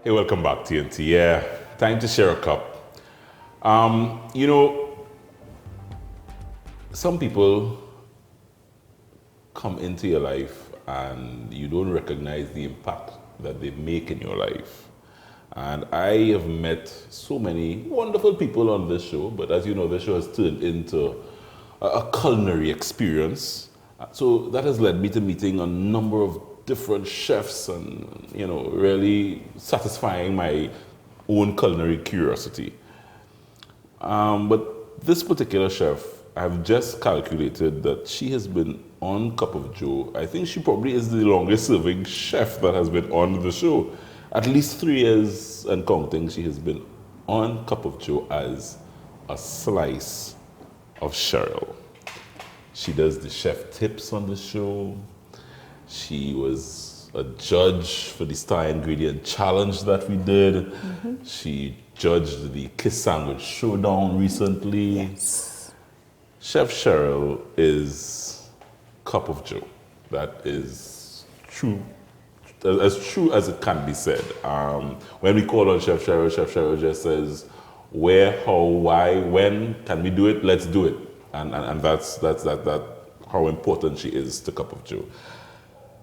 Hey, welcome back, TNT. Yeah, time to share a cup. You know, some people come into your life and you don't recognize the impact that they make in your life. And I have met so many wonderful people on this show, but as you know, this show has turned into a culinary experience. So that has led me to meeting a number of different chefs and, you know, really satisfying my own culinary curiosity. But this particular chef, I've just calculated that she has been on Cup of Joe. I think she probably is the longest serving chef that has been on the show. At least 3 years and counting, she has been on Cup of Joe as a slice of Cheryl. She does the chef tips on the show. She was a judge for the Star Ingredient Challenge that we did. Mm-hmm. She judged the Kiss Sandwich Showdown recently. Yes. Chef Cheryl is Cup of Joe. That is true, as true as it can be said. When we call on Chef Cheryl just says, where, how, why, when can we do it? Let's do it. And that's how important she is to Cup of Joe.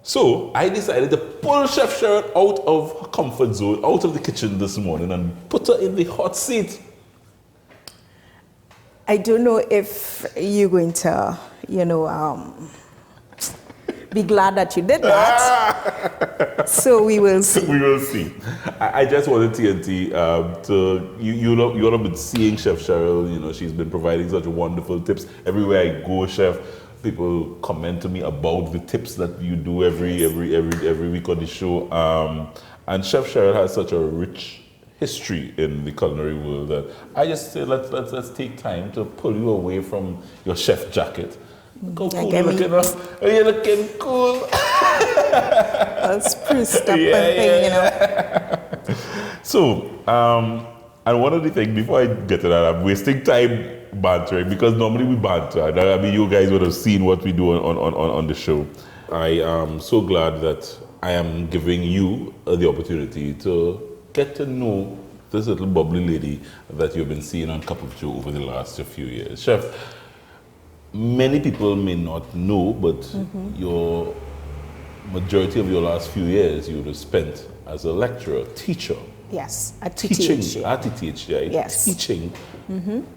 So I decided to pull Chef Cheryl out of her comfort zone, out of the kitchen this morning, and put her in the hot seat. I don't know if you're going to, be glad that you did that. So we will see. We will see. I just wanted TNT to, you have been seeing Chef Cheryl, you know, she's been providing such wonderful tips. Everywhere I go, Chef, people comment to me about the tips that you do every week on the show. And Chef Cheryl has such a rich history in the culinary world that I just say let's take time to pull you away from your chef jacket. Go cool looking. You're looking cool. That's pretty stuff thing, you know. So, and one of the things, before I get to that, I'm wasting time bantering because normally we banter. I mean, you guys would have seen what we do on the show. I am so glad that I am giving you the opportunity to get to know this little bubbly lady that you've been seeing on Cup of Joe over the last few years. Chef, many people may not know, but your majority of your last few years you would have spent as a lecturer, teacher. Yes, at TTH. At TTH, yeah. Yes. Teaching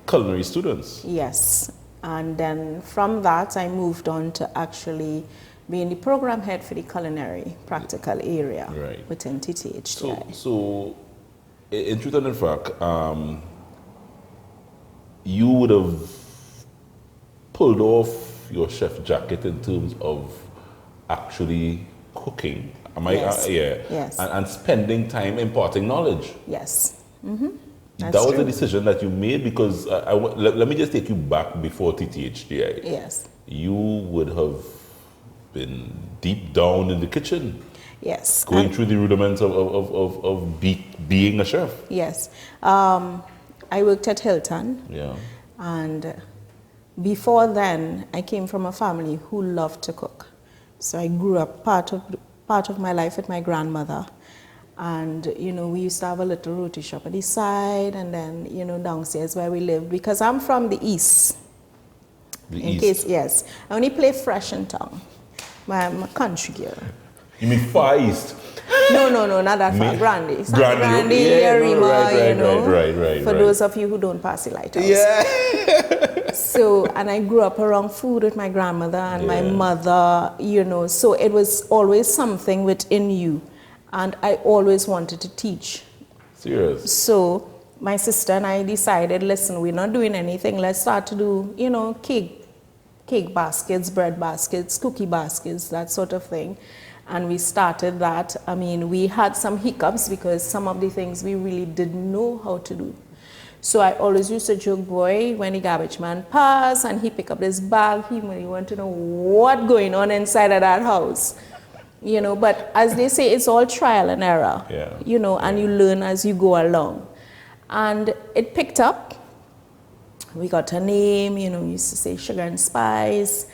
culinary students. Yes, and then from that I moved on to actually being the program head for the culinary practical area within TTH. So, in truth and in fact, you would have pulled off your chef jacket in terms of actually cooking. Yes. Yeah. Yes. And spending time imparting knowledge. Yes. That was a decision that you made because let me just take you back before TTHDI. Yes. You would have been deep down in the kitchen. Yes. Going through the rudiments of being a chef. Yes. I worked at Hilton. Yeah. And before then, I came from a family who loved to cook. So I grew up part of my life with my grandmother. And, you know, we used to have a little roti shop at the side and then, you know, downstairs where we lived. Because I'm from the East. Yes. I only play fresh in town. I'm a country girl. You mean Far East? No, not that far. Grandy. Grandy, yeah, Yarima, right. For those of you who don't pass the lighthouse. Yeah. So, and I grew up around food with my grandmother and my mother, you know, so it was always something within you. And I always wanted to teach. Serious? So, my sister and I decided, listen, we're not doing anything. Let's start to do, you know, cake baskets, bread baskets, cookie baskets, that sort of thing. And we started that. I mean, we had some hiccups because some of the things we really didn't know how to do. So I always used to joke, boy, when the garbage man passed and he picked up this bag, he really wanted to know what's going on inside of that house. You know, but as they say, it's all trial and error, you know, and you learn as you go along. And it picked up. We got a name, you know, we used to say Sugar and Spice.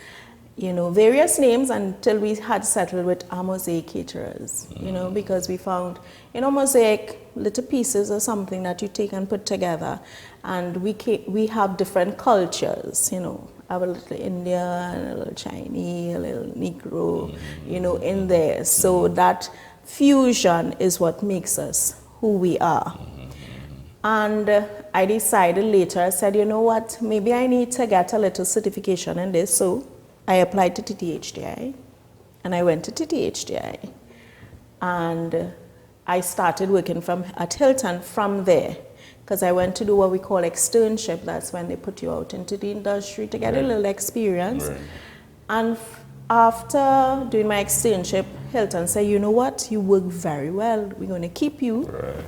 you know, various names until we had settled with our Mosaic caterers, you know, because we found, you know, Mosaic, little pieces or something that you take and put together, and we have different cultures, you know, have a little Indian, a little Chinese, a little Negro, you know, in there. So that fusion is what makes us who we are. And I decided later, I said, you know what, maybe I need to get a little certification in this. So I applied to TTHDI, and I went to TTHDI, and I started working at Hilton from there, because I went to do what we call externship. That's when they put you out into the industry to get a little experience. Right. And after doing my externship, Hilton said, you know what, you work very well, we're going to keep you. Right.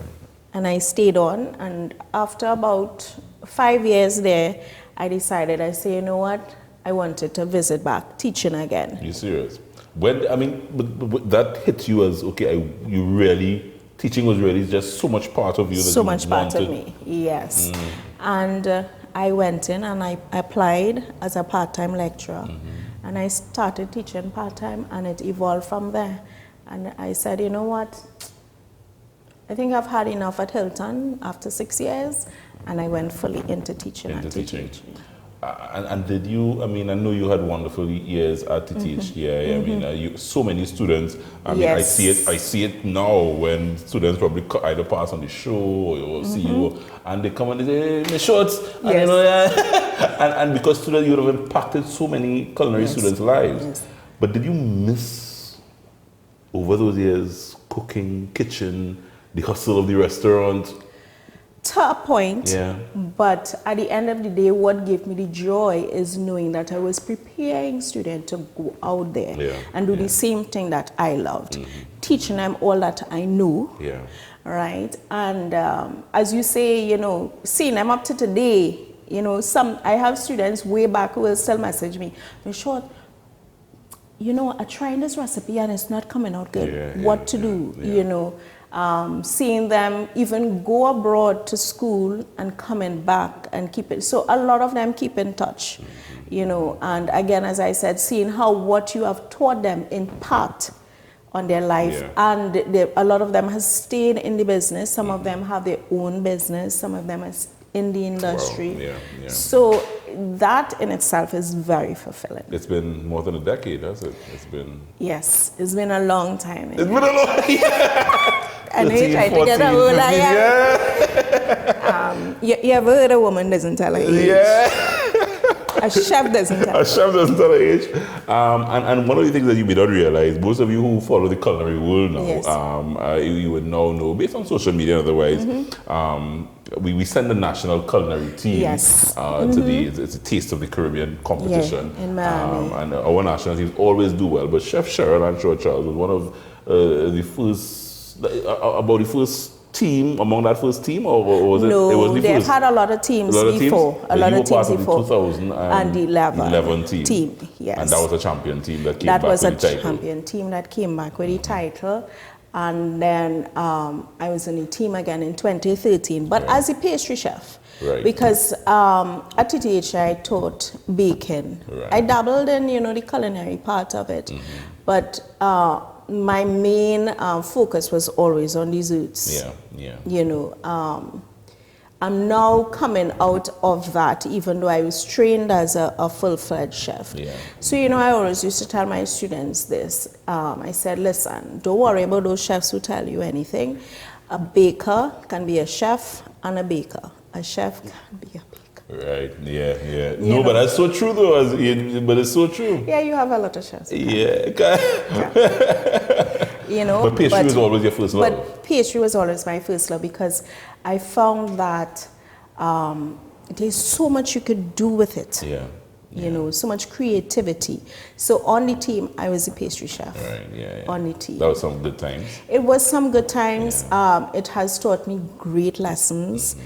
And I stayed on, and after about 5 years there, I decided, I say, you know what, I wanted to visit back, teaching again. You serious? When, I mean, but that hit you as, okay, you really, teaching was really just so much part of you. That so much part of me, yes. And I went in and I applied as a part-time lecturer. And I started teaching part-time, and it evolved from there. And I said, you know what, I think I've had enough at Hilton after 6 years, and I went fully into teaching at TTHDI. And did you, I mean, I know you had wonderful years at TTHDI. I mean, so many students. I mean, I see it now when students probably either pass on the show or see you, and they come and they say, hey, Ms. Shorts. And, you know, and because students, you would have impacted so many culinary students' lives. But did you miss, over those years, cooking, kitchen, the hustle of the restaurant? To a point, but at the end of the day, what gave me the joy is knowing that I was preparing students to go out there and do the same thing that I loved, teaching them all that I knew, right? And as you say, you know, seeing them up to today, you know, I have students way back who will still message me, Ms. Short, you know, I'm trying this recipe and it's not coming out good. What to do, you know? Seeing them even go abroad to school and coming back and keep it. So a lot of them keep in touch, you know, and again, as I said, seeing how what you have taught them impact on their life. And a lot of them has stayed in the business. Some of them have their own business. Some of them are in the industry. Wow. So that in itself is very fulfilling. It's been more than a decade, has it? It's been... Yes, it's been a long time. It's been a long time. I know you tried to get a whole you ever heard a woman doesn't tell her age? A chef doesn't tell her age. A chef doesn't tell her age. And one of the things that you may not realize, most of you who follow the culinary world now, you would now know, based on social media and otherwise, we send the national culinary team to it's a Taste of the Caribbean competition. In Miami. And our national teams always do well. But Chef Cheryl-Ann Shortt-Charles was one of the first, about the first team, among that first team, or was it? No, it was the they've had a lot of teams before. A lot of teams before. 2011 team. Yes. And that was a champion team that came back with the title. That was a champion team that came back with the title. And then I was on the team again in 2013, but as a pastry chef. Because at TTH I taught baking. I dabbled in, you know, the culinary part of it, but my main focus was always on desserts. You know, I'm now coming out of that, even though I was trained as a full-fledged chef. So, you know, I always used to tell my students this. I said, listen, don't worry about those chefs who tell you anything. A baker can be a chef and a baker. A chef can be a baker. Right, no, know. But that's so true though, but it's so true. Yeah, you have a lot of chefs. You know, but pastry was always your first love. But pastry was always my first love because I found that there's so much you could do with it. You know, so much creativity. So on the team, I was a pastry chef. On the team. That was some good times. It was some good times. It has taught me great lessons.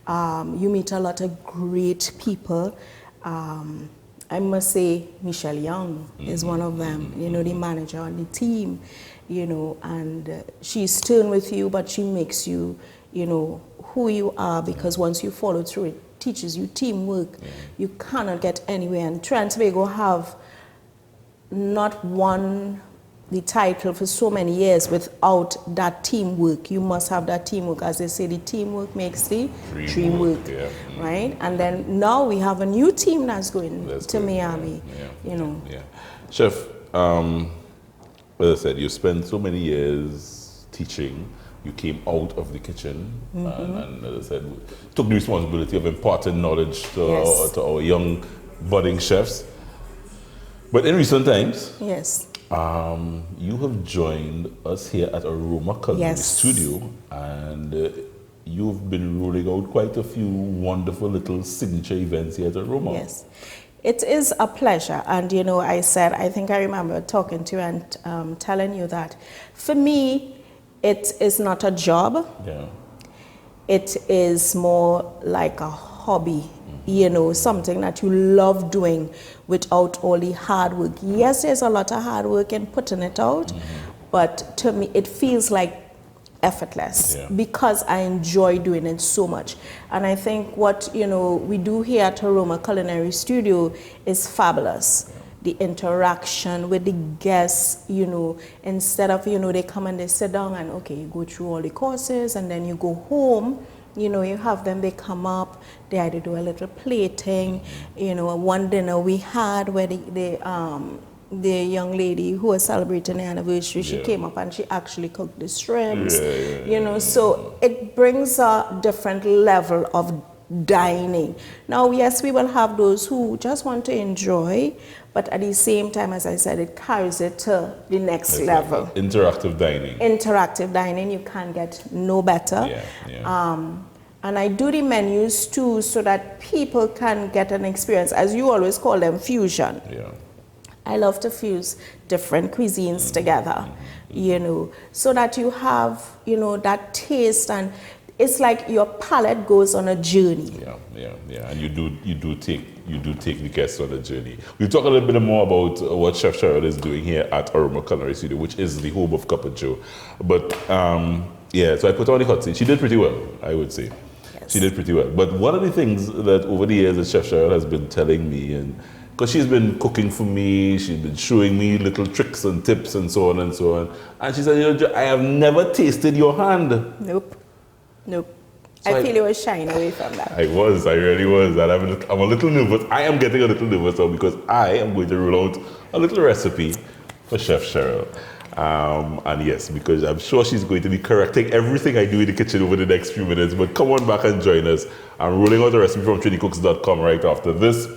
You meet a lot of great people. I must say Michelle Young is one of them, you know, the manager on the team, you know, and she's stern with you, but she makes you, you know, who you are, because once you follow through, it teaches you teamwork. You cannot get anywhere. And Trinidad and Tobago have not won the title for so many years without that teamwork. You must have that teamwork. As they say, the teamwork makes the dream work, yeah. right? And then now we have a new team that's going to Miami, Yeah. Chef, as I said, you spent so many years teaching. You came out of the kitchen and as I said, took the responsibility of imparting knowledge to our young budding chefs. But in recent times, yes, you have joined us here at Aroma Culinary Studio, and you've been rolling out quite a few wonderful little signature events here at Aroma. Yes, it is a pleasure. And I think I remember talking to you and telling you that for me, it is not a job. Yeah. It is more like a hobby, something that you love doing without all the hard work. Yes, there's a lot of hard work in putting it out, but to me, it feels like effortless because I enjoy doing it so much. And I think what, we do here at Aroma Culinary Studio is fabulous. The interaction with the guests, instead of, they come and they sit down and, okay, you go through all the courses and then you go home, you have them, they come up, they either do a little plating, one dinner we had where the young lady who was celebrating the anniversary, she came up and she actually cooked the shrimps, so it brings a different level of dining. Now, yes, we will have those who just want to enjoy, but at the same time, as I said, it carries it to the next level. Interactive dining. Interactive dining, you can't get no better. And I do the menus too so that people can get an experience, as you always call them, fusion. I love to fuse different cuisines together, so that you have, that taste, and it's like your palate goes on a journey. And you do take the guests on a journey. We'll talk a little bit more about what Chef Cheryl is doing here at Aroma Culinary Studio, which is the home of Cup of Joe. But so I put on the hot seat. She did pretty well, I would say. She did pretty well. But one of the things that over the years that Chef Cheryl has been telling me, and because she's been cooking for me, she's been showing me little tricks and tips and so on and so on. And she said, I have never tasted your hand. Nope. So I feel you were shying away from that. I really was. And I'm a little nervous. I am getting a little nervous now because I am going to roll out a little recipe for Chef Cheryl. And yes, because I'm sure she's going to be correcting everything I do in the kitchen over the next few minutes. But come on back and join us. I'm rolling out a recipe from TriniCooks.com right after this.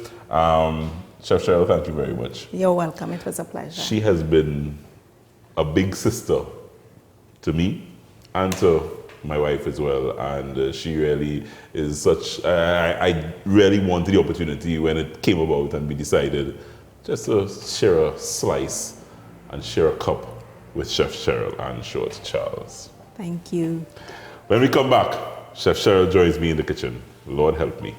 Chef Cheryl, thank you very much. You're welcome. It was a pleasure. She has been a big sister to me and to my wife as well, and she really is such. I really wanted the opportunity when it came about, and we decided just to share a slice and share a cup with Chef Cheryl-Ann Shortt-Charles. Thank you. When we come back, Chef Cheryl joins me in the kitchen. Lord help me.